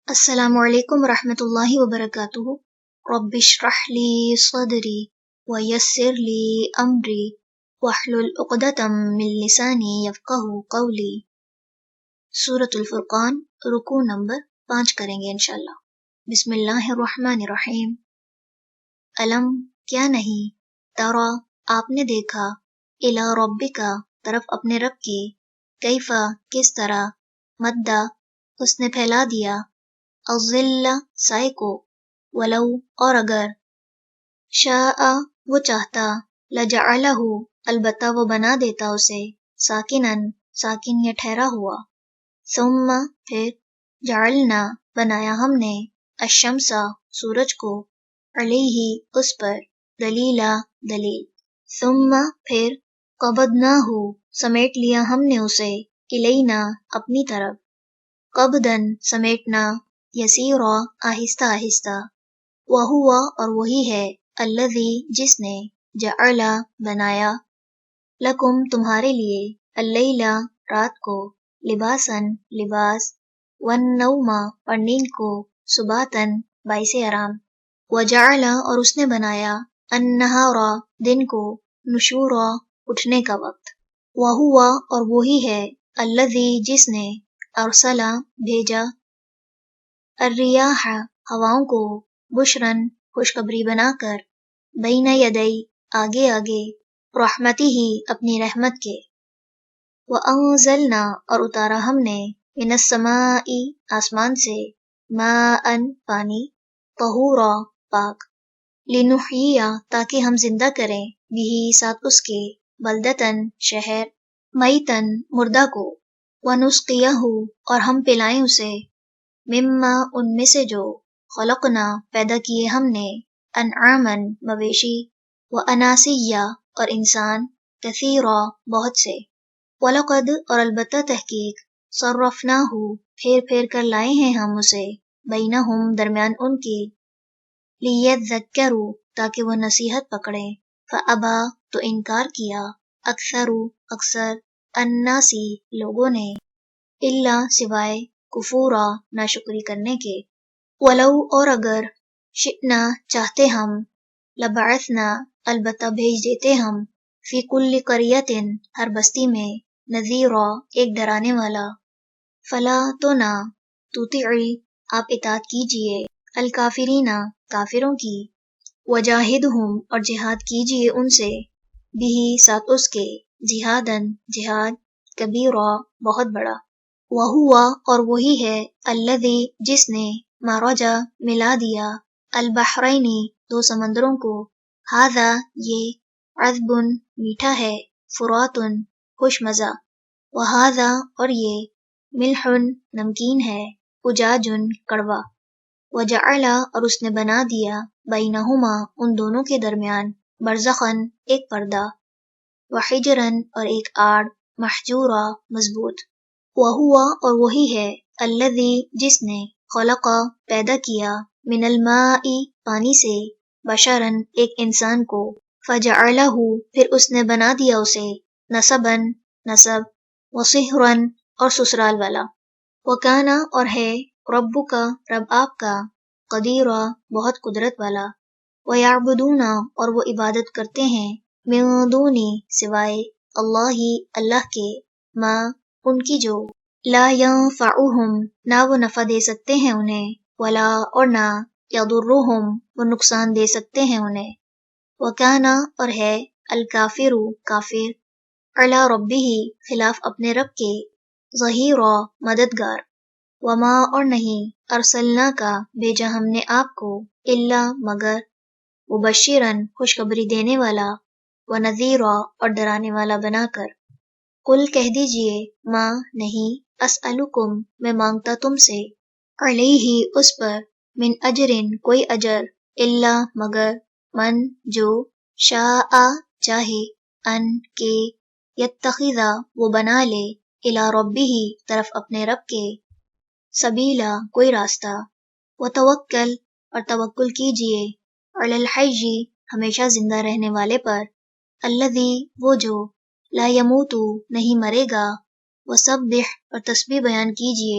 السلام علیکم ورحمۃ اللہ وبرکاتہ۔ رب اشرح لی صدری ویسر لی امری واحلل عقدۃ من لسانی یفقہوا قولی۔ سورۃ الفرقان، رکوع نمبر 5 کریں گے انشاءاللہ۔ بسم اللہ الرحمن الرحیم۔ علم کیا نہیں، ترا آپ نے دیکھا، الی ربک طرف اپنے رب کے، کیف کس طرح، مدہ اس نے پھیلا دیا، الظل سائے کو، ولو اور اگر، شاء وہ چاہتا، لجعلہ البتہ وہ بنا دیتا اسے، ساکنن ساکن یا ٹھہرا ہوا، ثم پھر، جعلنا بنایا ہم نے، الشمس سورج کو، علیہ اس پر، دلیلا دلیل، ثم پھر، قبضناہ سمیٹ لیا ہم نے اسے، الینا اپنی طرف، قبضاً سمیٹنا، یسیرا آہستہ آہستہ، وہو اور وہی ہے، الذی جس نے، جعل بنایا، لکم تمہارے لیے، اللیل رات کو، لباساً لباس، والنوم اور نیند کو، سباتاً باعث آرام، وجعل اور اس نے بنایا، النہار دن کو، نشورا اٹھنے کا وقت، وہو اور وہی ہے، الذی جس نے، ارسل بھیجا، الریاح ہواؤں کو، بشراً خوشخبری بنا کر، بین یدی آگے آگے، رحمتہ اپنی رحمت کے، وانزلنا اور اتارا ہم نے، من السماء آسمان سے، ماء پانی، طہورا پاک، لنحیی تاکہ ہم زندہ کریں، بھی ساتھ اس کے، بلدتاً شہر، میتاً مردہ کو، ونسقیہ اور ہم پلائیں اسے، مما ان میں سے جو، خلقنا پیدا کیے ہم نے، انعاماً مویشی، واناسیہ اور انسان، کثیرا بہت سے، ولقد اور البتہ تحقیق، صرفناہ پھیر پھیر کر لائے ہیں ہم اسے، بینہم درمیان ان کے، لیذکروا تاکہ وہ نصیحت پکڑیں، فابا تو انکار کیا، اکثر الناسی لوگوں نے، الا سوائے، کفورا ناشکری کرنے کے، ولو اور اگر، شئنا چاہتے ہم، لبعثنا البتہ بھیج دیتے ہم، فی کل قریۃ ہر بستی میں، نذیرا ایک ڈرانے والا، فلا تو نہ، تطیعی آپ اطاعت کیجئے، الکافرین کافروں کی، وجاہدہم اور جہاد کیجئے ان سے، بھی ساتھ اس کے، جہاداً جہاد، کبیرا بہت بڑا، وہو اور وہی ہے، الذی جس نے، مرج ملا دیا، البحرین دو سمندروں کو، ھذا یہ، عذب میٹھا ہے، فرات خوش مزہ، وھذا اور یہ، ملح نمکین ہے، اجاج کڑوا، وجعل اور اس نے بنا دیا، بینہما ان دونوں کے درمیان، برزخاً ایک پردہ، وحجراً اور ایک آڑ، محجورا مضبوط، وہو اور وہی ہے، الذی جس نے، خلق پیدا کیا، من الماء پانی سے، بشراً ایک انسان کو، فجعلہ پھر اس نے بنا دیا اسے، نسباً نسب، وصہراً اور سسرال والا، وکان اور ہے، ربک رب آپ کا، قدیرا بہت قدرت والا، ویعبدون اور وہ عبادت کرتے ہیں، من دونی سوائے، اللہ اللہ کے، ما ان کی جو، لا ینفعہم نہ وہ نفع دے سکتے ہیں انہیں، ولا اور نہ، یضرہم وہ نقصان دے سکتے ہیں انہیں، وکان اور ہے، الکافر کافر، علی ربہ خلاف اپنے رب کے، ظہیرا مددگار، وما اور نہیں، ارسلنا کا بھیجا ہم نے آپ کو، الا مگر، مبشراً خوشخبری دینے والا، ونذیرا اور ڈرانے والا بنا کر، قل کہہ دیجئے، ما نہیں، اسألکم میں مانگتا تم سے، علیہ اس پر، من اجرن کوئی اجر، الا مگر، من جو، شاء چاہے، ان کے، یتخذ وہ بنا لے، الی ربہ طرف اپنے رب کے، سبیلا کوئی راستہ، وتوکل اور توکل کیجئے، علی الحی ہمیشہ زندہ رہنے والے پر، الذی وہ جو، لا یموت نہیں مرے گا، وسبح اور تسبیح بیان کیجئے،